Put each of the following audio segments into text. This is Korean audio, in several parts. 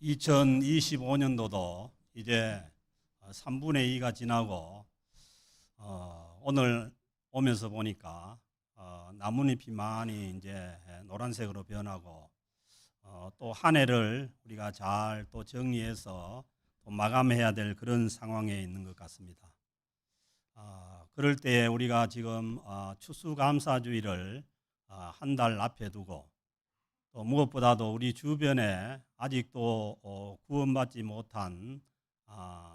2025년도도 이제 3분의 2가 지나고 오늘 오면서 보니까 나뭇잎이 많이 이제 노란색으로 변하고 또 한 해를 우리가 잘 또 정리해서 또 마감해야 될 그런 상황에 있는 것 같습니다. 그럴 때에 우리가 지금 추수감사주의를 한 달 앞에 두고 또 무엇보다도 우리 주변에 아직도 구원받지 못한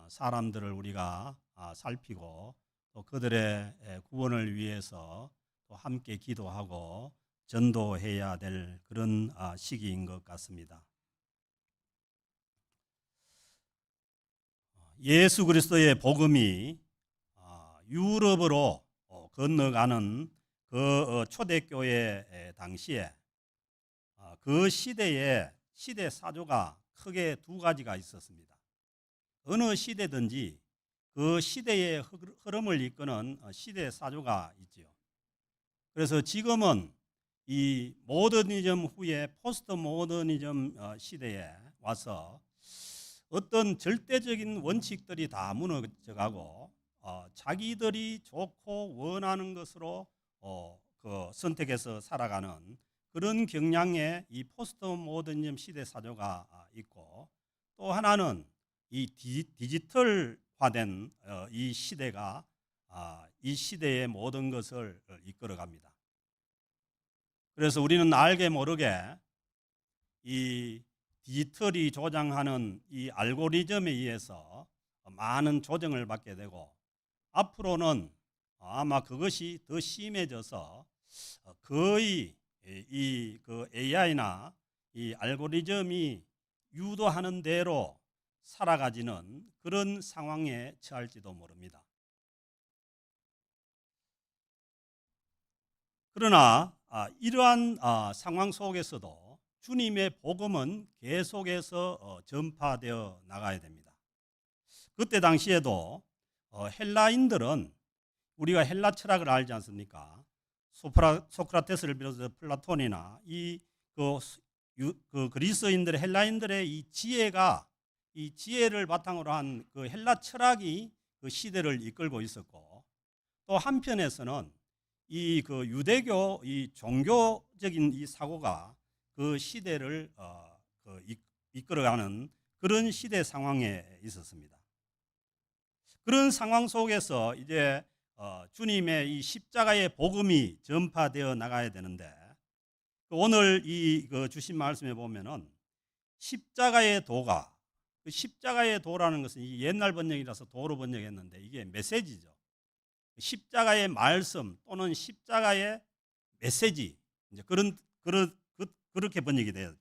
사람들을 우리가 살피고 또 그들의 구원을 위해서 또 함께 기도하고 전도해야 될 그런 시기인 것 같습니다. 예수 그리스도의 복음이 유럽으로 건너가는 그 초대교회 당시에 그 시대에 시대 사조가 크게 두 가지가 있었습니다. 어느 시대든지 그 시대의 흐름을 이끄는 시대 사조가 있지요. 그래서 지금은 이 모더니즘 후에 포스트 모더니즘 시대에 와서 어떤 절대적인 원칙들이 다 무너져가고 자기들이 좋고 원하는 것으로 선택해서 살아가는 그런 경향의 이 포스트 모더니즘 시대 사조가 있고, 또 하나는 이 디지털화된 이 시대가 이 시대의 모든 것을 이끌어갑니다. 그래서 우리는 알게 모르게 이 디지털이 조장하는 이 알고리즘에 의해서 많은 조정을 받게 되고, 앞으로는 아마 그것이 더 심해져서 거의 이 그 AI나 이 알고리즘이 유도하는 대로 살아가지는 그런 상황에 처할지도 모릅니다. 그러나 이러한 상황 속에서도 주님의 복음은 계속해서 전파되어 나가야 됩니다. 그때 당시에도 헬라인들은, 우리가 헬라 철학을 알지 않습니까? 소크라테스를 비롯해서 플라톤이나 그 그리스인들의, 헬라인들의 이 지혜를 바탕으로 한 그 헬라 철학이 그 시대를 이끌고 있었고, 또 한편에서는 이 그 유대교 이 종교적인 이 사고가 그 시대를 이끌어가는 그런 시대 상황에 있었습니다. 그런 상황 속에서 이제 주님의 이 십자가의 복음이 전파되어 나가야 되는데, 오늘 이 주신 말씀에 보면은 십자가의 도가, 그 십자가의 도라는 것은 이 옛날 번역이라서 도로 번역했는데 이게 메시지죠. 십자가의 말씀 또는 십자가의 메시지, 이제 그렇게 번역이 돼요.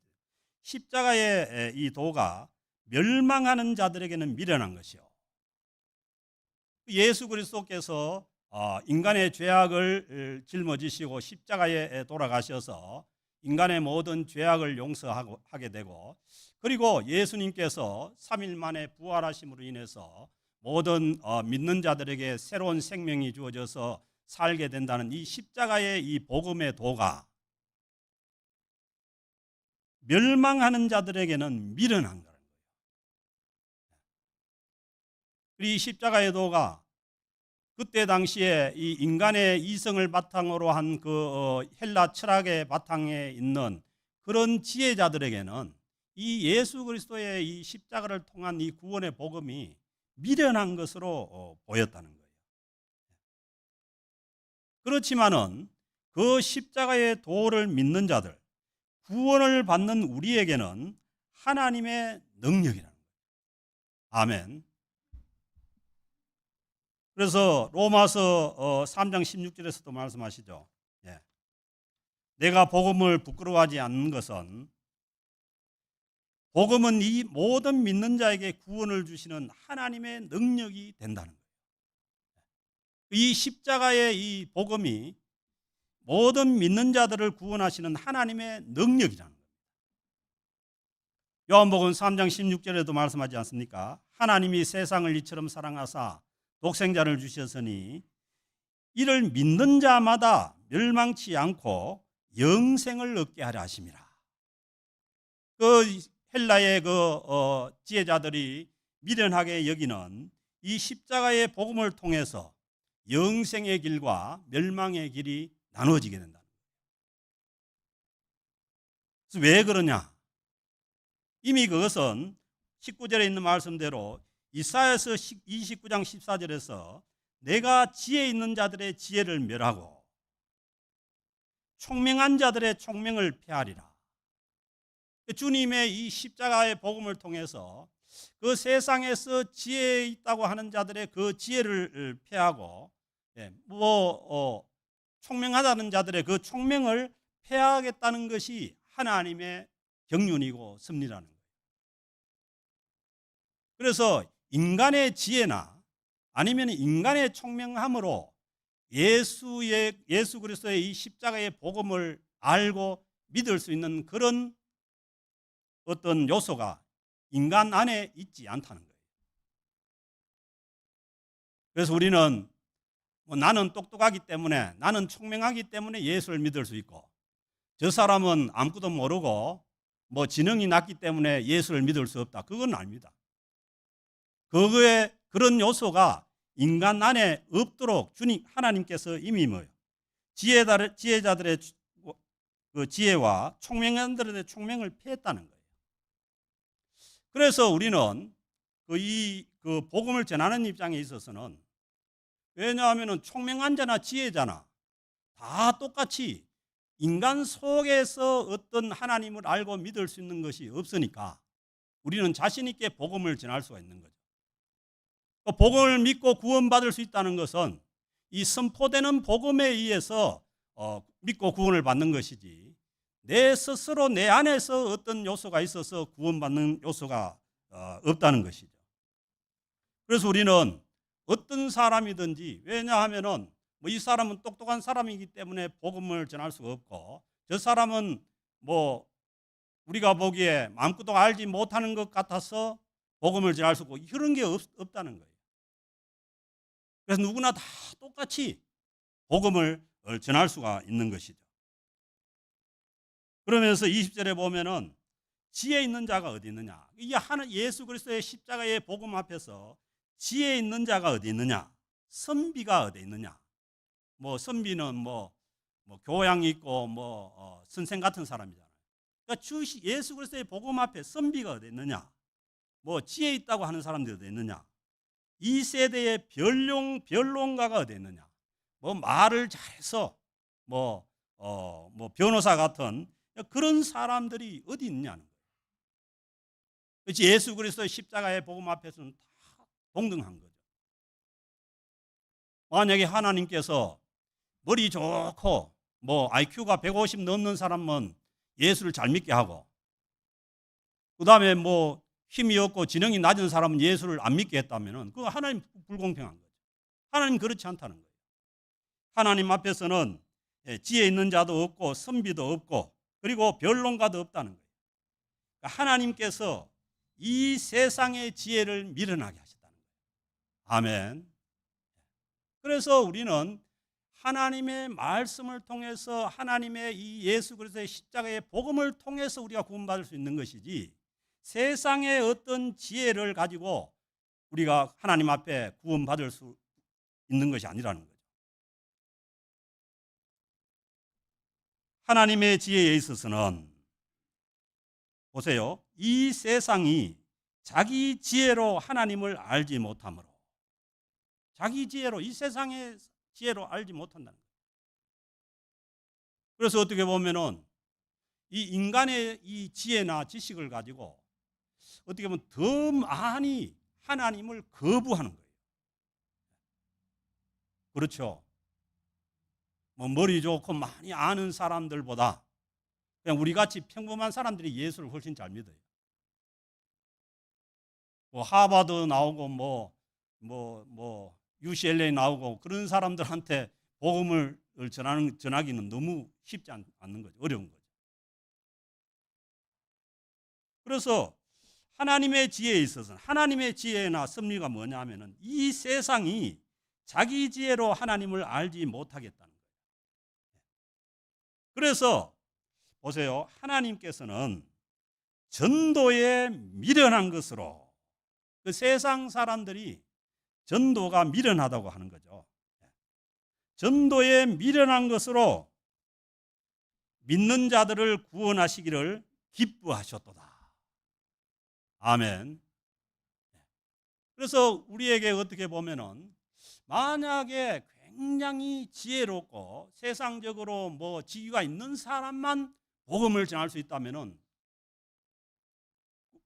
십자가의 이 도가 멸망하는 자들에게는 미련한 것이요, 예수 그리스도께서 인간의 죄악을 짊어지시고 십자가에 돌아가셔서 인간의 모든 죄악을 용서하게 되고, 그리고 예수님께서 3일 만에 부활하심으로 인해서 모든 믿는 자들에게 새로운 생명이 주어져서 살게 된다는 이 십자가의 이 복음의 도가 멸망하는 자들에게는 미련한 거예요. 이 십자가의 도가 그때 당시에 이 인간의 이성을 바탕으로 한 그 헬라 철학의 바탕에 있는 그런 지혜자들에게는 이 예수 그리스도의 이 십자가를 통한 이 구원의 복음이 미련한 것으로 보였다는 거예요. 그렇지만은 그 십자가의 도를 믿는 자들, 구원을 받는 우리에게는 하나님의 능력이라는 거예요. 아멘. 그래서 로마서 3장 16절에서도 말씀하시죠. 내가 복음을 부끄러워하지 않는 것은, 복음은 이 모든 믿는 자에게 구원을 주시는 하나님의 능력이 된다는 거예요. 이 십자가의 이 복음이 모든 믿는 자들을 구원하시는 하나님의 능력이라는 거예요. 요한복음 3장 16절에도 말씀하지 않습니까? 하나님이 세상을 이처럼 사랑하사 독생자를 주셨으니 이를 믿는 자마다 멸망치 않고 영생을 얻게 하려 하심이라. 그 헬라의 지혜자들이 미련하게 여기는 이 십자가의 복음을 통해서 영생의 길과 멸망의 길이 나누어지게 된다. 그래서 왜 그러냐? 이미 그것은 19절에 있는 말씀대로 이사야서 29장 14절에서 내가 지혜 있는 자들의 지혜를 멸하고 총명한 자들의 총명을 폐하리라. 주님의 이 십자가의 복음을 통해서 그 세상에서 지혜 있다고 하는 자들의 그 지혜를 폐하고 총명하다는 자들의 그 총명을 폐하겠다는 것이 하나님의 경륜이고 섭리라는 거예요. 그래서 인간의 지혜나 아니면 인간의 총명함으로 예수 그리스도의 이 십자가의 복음을 알고 믿을 수 있는 그런 어떤 요소가 인간 안에 있지 않다는 거예요. 그래서 우리는 나는 똑똑하기 때문에, 나는 총명하기 때문에 예수를 믿을 수 있고, 저 사람은 아무것도 모르고 지능이 낮기 때문에 예수를 믿을 수 없다. 그건 아닙니다. 그런 요소가 인간 안에 없도록 하나님께서 이미 지혜자들의 그 지혜와 총명한들의 총명을 폐했다는 거예요. 그래서 우리는 그 복음을 전하는 입장에 있어서는, 왜냐하면 총명한 자나 지혜자나 다 똑같이 인간 속에서 어떤 하나님을 알고 믿을 수 있는 것이 없으니까 우리는 자신 있게 복음을 전할 수가 있는 거죠. 복음을 믿고 구원받을 수 있다는 것은 이 선포되는 복음에 의해서 믿고 구원을 받는 것이지, 내 스스로 내 안에서 어떤 요소가 있어서 구원받는 요소가 없다는 것이죠. 그래서 우리는 어떤 사람이든지, 왜냐하면은 이 사람은 똑똑한 사람이기 때문에 복음을 전할 수가 없고, 저 사람은 우리가 보기에 아무것도 알지 못하는 것 같아서 복음을 전할 수 없고, 이런 게 없다는 거예요. 그래서 누구나 다 똑같이 복음을 전할 수가 있는 것이죠. 그러면서 20절에 보면은 지혜 있는 자가 어디 있느냐? 이게 예수 그리스도의 십자가의 복음 앞에서 지혜 있는 자가 어디 있느냐? 선비가 어디 있느냐? 선비는 교양이 있고 선생 같은 사람이잖아요. 그러니까 예수 그리스도의 복음 앞에 선비가 어디 있느냐? 지혜 있다고 하는 사람들이 어디 있느냐? 이 세대의 변론가가 어디 있느냐? 말을 잘해서 변호사 같은 그런 사람들이 어디 있느냐는 거예요. 그렇지, 예수 그리스도의 십자가의 복음 앞에서는 다 동등한 거죠. 만약에 하나님께서 머리 좋고 IQ가 150 넘는 사람은 예수를 잘 믿게 하고, 그 다음에 힘이 없고 지능이 낮은 사람은 예수를 안 믿게 했다면 그거 하나님 불공평한 거죠. 하나님 그렇지 않다는 거예요. 하나님 앞에서는 지혜 있는 자도 없고 선비도 없고 그리고 변론가도 없다는 거예요. 그러니까 하나님께서 이 세상의 지혜를 미련하게 하셨다는 거예요. 아멘. 그래서 우리는 하나님의 말씀을 통해서, 하나님의 이 예수 그리스도의 십자가의 복음을 통해서 우리가 구원받을 수 있는 것이지, 세상의 어떤 지혜를 가지고 우리가 하나님 앞에 구원받을 수 있는 것이 아니라는 거죠. 하나님의 지혜에 있어서는 보세요. 이 세상이 자기 지혜로 하나님을 알지 못하므로, 자기 지혜로, 이 세상의 지혜로 알지 못한다는 거예요. 그래서 어떻게 보면은 이 인간의 이 지혜나 지식을 가지고 어떻게 보면 더 많이 하나님을 거부하는 거예요. 그렇죠. 머리 좋고 많이 아는 사람들보다 그냥 우리같이 평범한 사람들이 예수를 훨씬 잘 믿어요. 하버드 나오고 UCLA 나오고 그런 사람들한테 복음을 전하기는 너무 쉽지 않는 거죠. 어려운 거죠. 그래서 하나님의 지혜에 있어서는, 하나님의 지혜나 섭리가 뭐냐면은 이 세상이 자기 지혜로 하나님을 알지 못하겠다는 거예요. 그래서 보세요. 하나님께서는 전도에 미련한 것으로, 그 세상 사람들이 전도가 미련하다고 하는 거죠. 전도에 미련한 것으로 믿는 자들을 구원하시기를 기뻐하셨도다. 아멘. 그래서 우리에게 어떻게 보면은 만약에 굉장히 지혜롭고 세상적으로 뭐 지위가 있는 사람만 복음을 전할 수 있다면은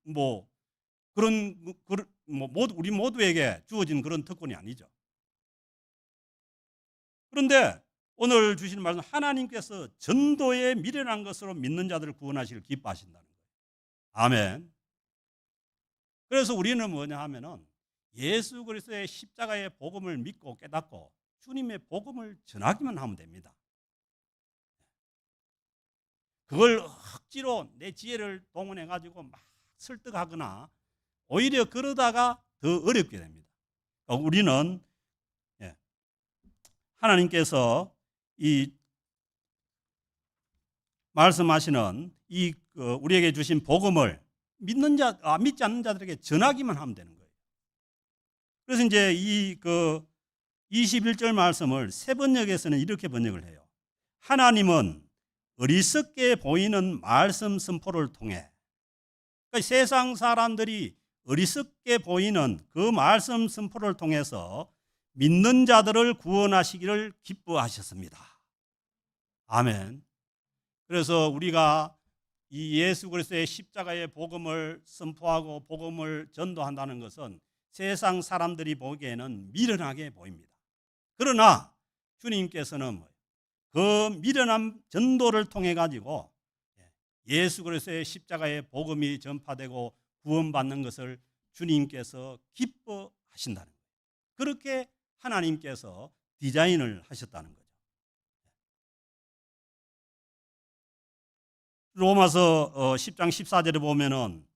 뭐 우리 모두에게 주어진 그런 특권이 아니죠. 그런데 오늘 주신 말씀, 하나님께서 전도에 미련한 것으로 믿는 자들을 구원하시길 기뻐하신다는 거예요. 아멘. 그래서 우리는 뭐냐 하면은 예수 그리스도의 십자가의 복음을 믿고 깨닫고 주님의 복음을 전하기만 하면 됩니다. 그걸 억지로 내 지혜를 동원해 가지고 막 설득하거나 오히려 그러다가 더 어렵게 됩니다. 우리는 하나님께서 이 말씀하시는 이 우리에게 주신 복음을 믿지 않는 자들에게 전하기만 하면 되는 거예요. 그래서 이제 이 21절 말씀을 새 번역에서는 이렇게 번역을 해요. 하나님은 어리석게 보이는 말씀 선포를 통해, 그러니까 세상 사람들이 어리석게 보이는 그 말씀 선포를 통해서 믿는 자들을 구원하시기를 기뻐하셨습니다. 아멘. 그래서 우리가 이 예수 그리스도의 십자가의 복음을 선포하고 복음을 전도한다는 것은 세상 사람들이 보기에는 미련하게 보입니다. 그러나 주님께서는 그 미련한 전도를 통해 가지고 예수 그리스도의 십자가의 복음이 전파되고 구원받는 것을 주님께서 기뻐하신다는 거예요. 그렇게 하나님께서 디자인을 하셨다는 거죠. 로마서 10장 14절에 보면은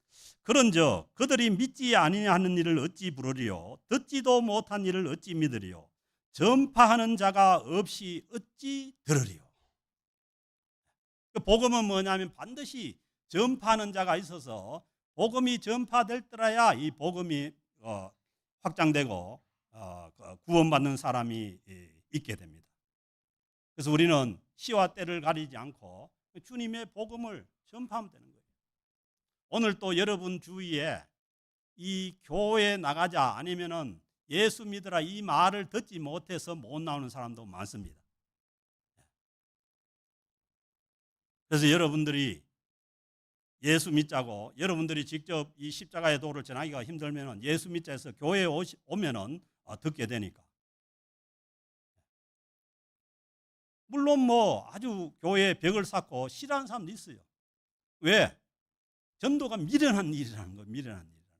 그런즉 그들이 믿지 아니하는 일을 어찌 부르리요, 듣지도 못한 일을 어찌 믿으리요, 전파하는 자가 없이 어찌 들으리요. 그 복음은 뭐냐면 반드시 전파하는 자가 있어서 복음이 전파될 때라야 이 복음이 확장되고 구원받는 사람이 있게 됩니다. 그래서 우리는 시와 때를 가리지 않고 주님의 복음을 전파하면 되는 거예요. 오늘 또 여러분 주위에 이 교회에 나가자 아니면은 예수 믿으라 이 말을 듣지 못해서 못 나오는 사람도 많습니다. 그래서 여러분들이 예수 믿자고 여러분들이 직접 이 십자가의 도를 전하기가 힘들면은 예수 믿자 해서 교회에 오면은 듣게 되니까. 물론 뭐 아주 교회에 벽을 쌓고 싫어하는 사람도 있어요. 왜? 전도가 미련한 일이라는 거예요. 미련한 일이라는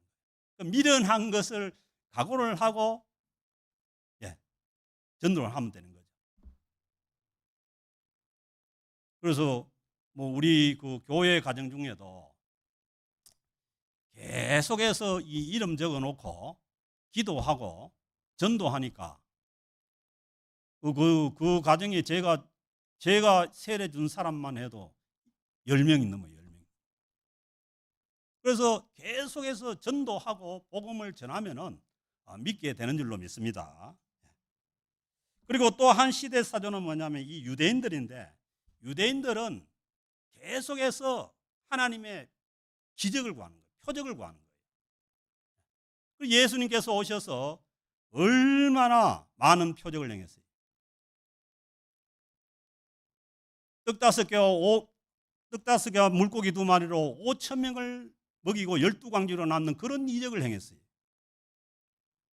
거예요. 미련한 것을 각오를 하고 전도를 하면 되는 거죠. 그래서 뭐 우리 그 교회 가정 중에도 계속해서 이 이름 적어놓고 기도하고 전도하니까 그 가정에 제가 세례 준 사람만 해도 10명이 넘어요. 10명. 그래서 계속해서 전도하고 복음을 전하면은 믿게 되는 줄로 믿습니다. 그리고 또 한 시대 사조는 뭐냐면 이 유대인들인데, 유대인들은 계속해서 하나님의 기적을 구하는 거예요. 표적을 구하는 거예요. 예수님께서 오셔서 얼마나 많은 표적을 행했어요. 떡 5개와 물고기 2마리로 5,000명을 먹이고 12광지로 낳는 그런 이적을 행했어요.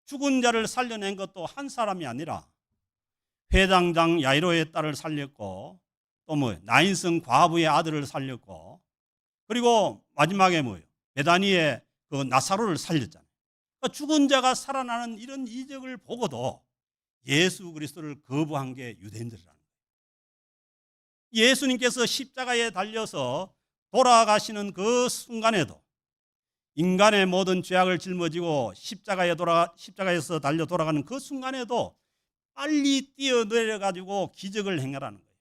죽은 자를 살려낸 것도 한 사람이 아니라 회당장 야이로의 딸을 살렸고, 또 나인성 과부의 아들을 살렸고, 그리고 마지막에 베다니의 그 나사로를 살렸잖아요. 그러니까 죽은 자가 살아나는 이런 이적을 보고도 예수 그리스도를 거부한 게 유대인들이라는 거예요. 예수님께서 십자가에 달려서 돌아가시는 그 순간에도 인간의 모든 죄악을 짊어지고 십자가에서 달려 돌아가는 그 순간에도 빨리 뛰어내려 가지고 기적을 행하라는 거예요.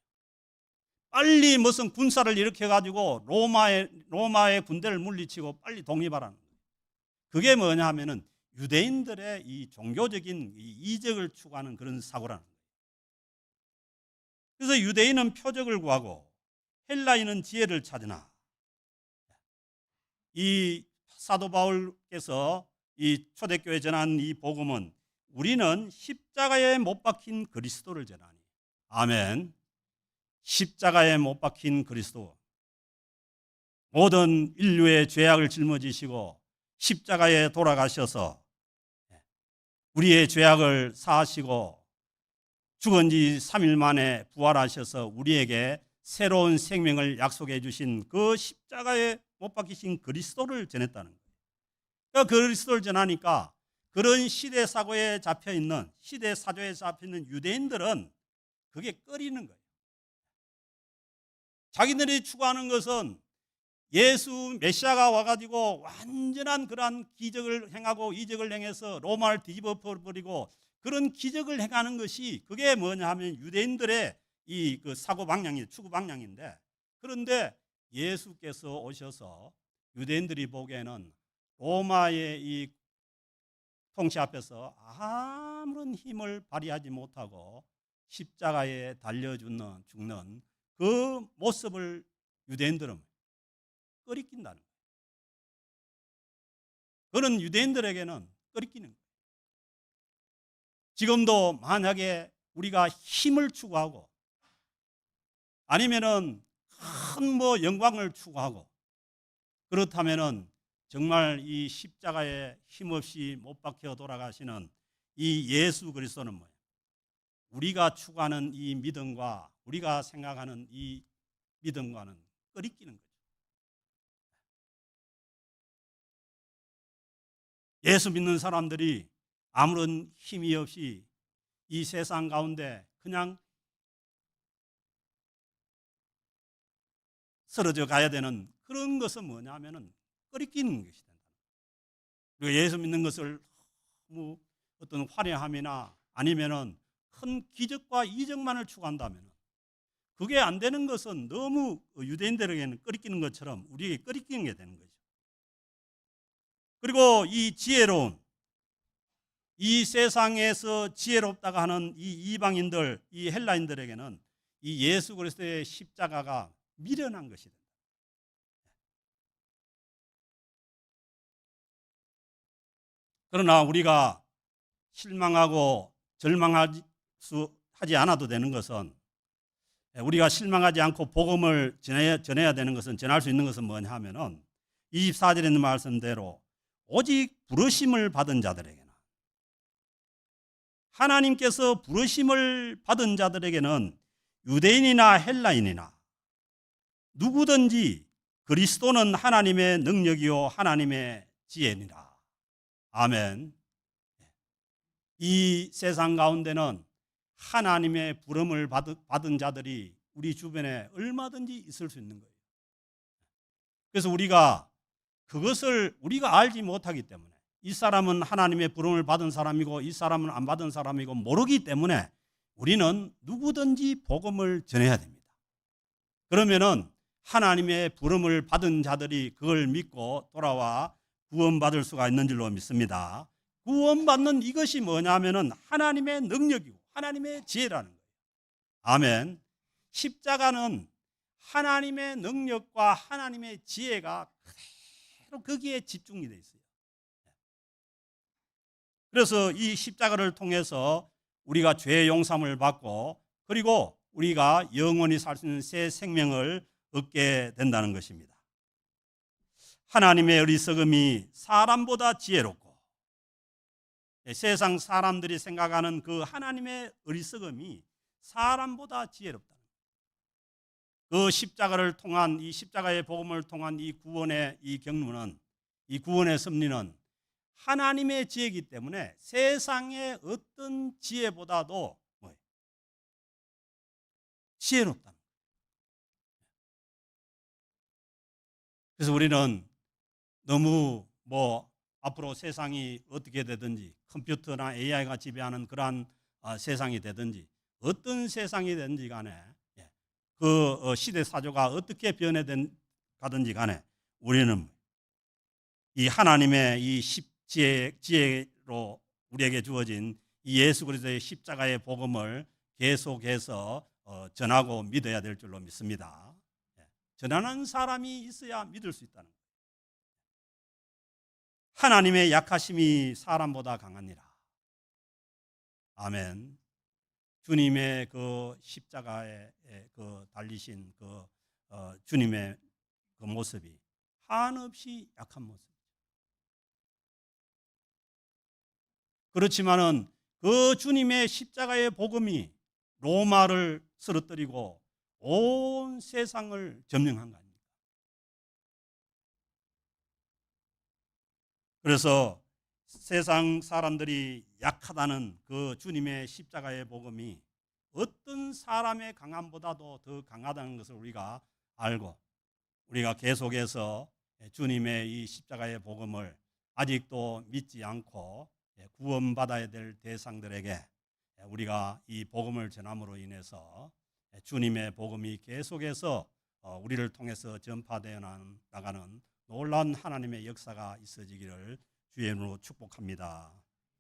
빨리 무슨 군사를 일으켜 가지고 로마의 군대를 물리치고 빨리 독립하라는 거예요. 그게 뭐냐 하면은 유대인들의 이 종교적인 이 이적을 추구하는 그런 사고라는 거예요. 그래서 유대인은 표적을 구하고 헬라인은 지혜를 찾으나, 이 사도 바울께서 이 초대교회에 전한 이 복음은 우리는 십자가에 못 박힌 그리스도를 전하니, 아멘. 십자가에 못 박힌 그리스도, 모든 인류의 죄악을 짊어지시고 십자가에 돌아가셔서 우리의 죄악을 사하시고 죽은 지 3일 만에 부활하셔서 우리에게 새로운 생명을 약속해 주신 그 십자가에 못 박히신 그리스도를 전했다는 거예요. 그 그리스도를 전하니까 그런 시대 사고에 잡혀 있는, 시대 사조에 잡혀 있는 유대인들은 그게 꺼리는 거예요. 자기들이 추구하는 것은 예수 메시아가 와가지고 완전한 그러한 기적을 행하고 이적을 행해서 로마를 뒤집어 버리고 그런 기적을 행하는 것이, 그게 뭐냐 하면 유대인들의 이 그 사고 방향이, 추구 방향인데, 그런데 예수께서 오셔서 유대인들이 보기에는 로마의 이 통치 앞에서 아무런 힘을 발휘하지 못하고 십자가에 달려 죽는 그 모습을 유대인들은 꺼리낀다는 거예요. 그런 유대인들에게는 꺼리끼는 거예요. 지금도 만약에 우리가 힘을 추구하고 아니면은 큰 뭐 영광을 추구하고 그렇다면은 정말 이 십자가에 힘없이 못 박혀 돌아가시는 이 예수 그리스도는 뭐예요? 우리가 추구하는 이 믿음과 우리가 생각하는 이 믿음과는 꺼리끼는 거죠. 예수 믿는 사람들이 아무런 힘이 없이 이 세상 가운데 그냥 쓰러져 가야 되는 그런 것은 뭐냐 하면은 꺼리끼는 것이 된다. 그리고 예수 믿는 것을 뭐 어떤 화려함이나 아니면은 큰 기적과 이적만을 추구한다면 그게 안 되는 것은 너무 유대인들에게는 꺼리끼는 것처럼 우리에게 꺼리끼는 게 되는 거죠. 그리고 이 지혜로운, 이 세상에서 지혜롭다고 하는 이 이방인들, 이 헬라인들에게는 이 예수 그리스도의 십자가가 미련한 것이 된다. 그러나 우리가 실망하고 절망하지 않아도 되는 것은, 우리가 실망하지 않고 복음을 전해야 되는 것은, 전할 수 있는 것은 뭐냐 하면은 24절에 있는 말씀대로 오직 부르심을 받은 자들에게는, 하나님께서 부르심을 받은 자들에게는 유대인이나 헬라인이나 누구든지 그리스도는 하나님의 능력이요 하나님의 지혜니라. 아멘. 이 세상 가운데는 하나님의 부름을 받은 자들이 우리 주변에 얼마든지 있을 수 있는 거예요. 그래서 우리가 그것을 우리가 알지 못하기 때문에, 이 사람은 하나님의 부름을 받은 사람이고 이 사람은 안 받은 사람이고 모르기 때문에 우리는 누구든지 복음을 전해야 됩니다. 그러면은 하나님의 부름을 받은 자들이 그걸 믿고 돌아와 구원받을 수가 있는 줄로 믿습니다. 구원받는 이것이 뭐냐면은 하나님의 능력이고 하나님의 지혜라는 거예요. 아멘. 십자가는 하나님의 능력과 하나님의 지혜가 그대로 거기에 집중이 되어 있어요. 그래서 이 십자가를 통해서 우리가 죄 용서함을 받고 그리고 우리가 영원히 살 수 있는 새 생명을 얻게 된다는 것입니다. 하나님의 어리석음이 사람보다 지혜롭고, 세상 사람들이 생각하는 그 하나님의 어리석음이 사람보다 지혜롭다. 그 십자가를 통한, 이 십자가의 복음을 통한 이 구원의 이 경륜은, 이 구원의 섭리는 하나님의 지혜이기 때문에 세상의 어떤 지혜보다도 지혜롭다. 그래서 우리는 너무 앞으로 세상이 어떻게 되든지, 컴퓨터나 AI가 지배하는 그러한 세상이 되든지 어떤 세상이 되든지 간에 그 시대 사조가 어떻게 가든지 간에 우리는 이 하나님의 이 지혜로 우리에게 주어진 이 예수 그리스도의 십자가의 복음을 계속해서 전하고 믿어야 될 줄로 믿습니다. 전하는 사람이 있어야 믿을 수 있다는 거예요. 하나님의 약하심이 사람보다 강하니라. 아멘. 주님의 그 십자가에 그 달리신 그 주님의 그 모습이 한없이 약한 모습. 그렇지만은 그 주님의 십자가의 복음이 로마를 쓰러뜨리고 온 세상을 점령한 거 아닙니까? 그래서 세상 사람들이 약하다는 그 주님의 십자가의 복음이 어떤 사람의 강함보다도 더 강하다는 것을 우리가 알고 우리가 계속해서 주님의 이 십자가의 복음을 아직도 믿지 않고 구원받아야 될 대상들에게 우리가 이 복음을 전함으로 인해서 주님의 복음이 계속해서 우리를 통해서 전파되어 나가는 놀라운 하나님의 역사가 있어지기를 주의 이름으로 축복합니다.